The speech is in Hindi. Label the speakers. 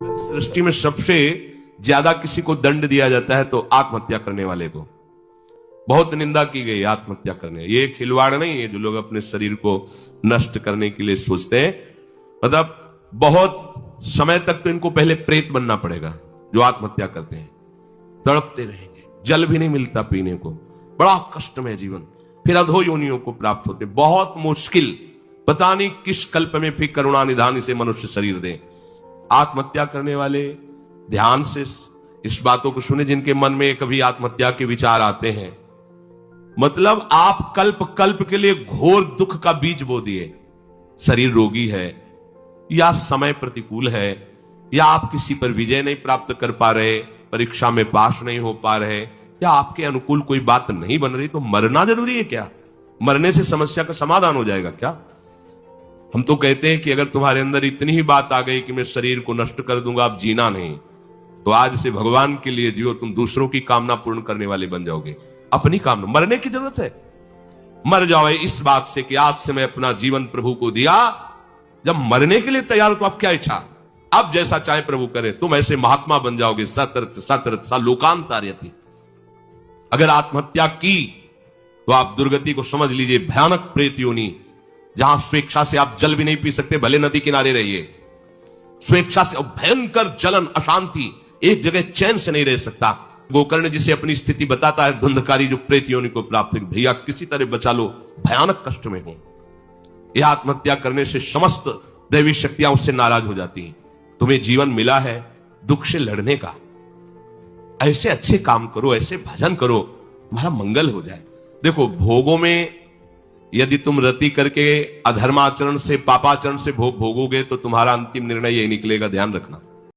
Speaker 1: सृष्टि में सबसे ज्यादा किसी को दंड दिया जाता है तो आत्महत्या करने वाले को। बहुत निंदा की गई आत्महत्या करने। ये खिलवाड़ नहीं है जो लोग अपने शरीर को नष्ट करने के लिए सोचते हैं। मतलब बहुत समय तक तो इनको पहले प्रेत बनना पड़ेगा जो आत्महत्या करते हैं, तड़पते रहेंगे, जल भी नहीं मिलता पीने को, बड़ा कष्टमय जीवन, फिर अधो योनियों को प्राप्त होते, बहुत मुश्किल। पता नहीं किस कल्प में फिर करुणा निधान इसे मनुष्य शरीर दे। आत्महत्या करने वाले ध्यान से इस बातों को सुने जिनके मन में कभी आत्महत्या के विचार आते हैं। मतलब आप कल्प कल्प के लिए घोर दुख का बीज बो दिए। शरीर रोगी है, या समय प्रतिकूल है, या आप किसी पर विजय नहीं प्राप्त कर पा रहे, परीक्षा में पास नहीं हो पा रहे, या आपके अनुकूल कोई बात नहीं बन रही, तो मरना जरूरी है क्या? मरने से समस्या का समाधान हो जाएगा क्या? हम तो कहते हैं कि अगर तुम्हारे अंदर इतनी ही बात आ गई कि मैं शरीर को नष्ट कर दूंगा, अब जीना नहीं, तो आज से भगवान के लिए जियो। तुम दूसरों की कामना पूर्ण करने वाले बन जाओगे, अपनी कामना। मरने की जरूरत है, मर जाओ इस बात से कि आज से मैं अपना जीवन प्रभु को दिया। जब मरने के लिए तैयार हो तो आप क्या इच्छा, अब जैसा चाहे प्रभु करे, तुम ऐसे महात्मा बन जाओगे। सतर्थ सतर्थ सा लोकांतार्यति। अगर आत्महत्या की तो आप दुर्गति को समझ लीजिए, भयानक प्रेत योनि, जहां स्वेच्छा से आप जल भी नहीं पी सकते, भले नदी किनारे रहिए। स्वेच्छा से भयंकर जलन, अशांति, एक जगह चैन से नहीं रह सकता। गोकर्ण जिसे अपनी स्थिति बताता है, धुंधकारी जो प्रेत योनि को प्राप्त है, भैया किसी तरह बचा लो, भयानक कष्ट में हो। यह आत्महत्या करने से समस्त दैवी शक्तियां उससे नाराज हो जाती हैं। तुम्हें जीवन मिला है दुख से लड़ने का, ऐसे अच्छे काम करो, ऐसे भजन करो, तुम्हारा मंगल हो जाए। देखो, भोगों में यदि तुम रति करके अधर्माचरण से, पापाचरण से भोग भोगोगे तो तुम्हारा अंतिम निर्णय यही निकलेगा, ध्यान रखना।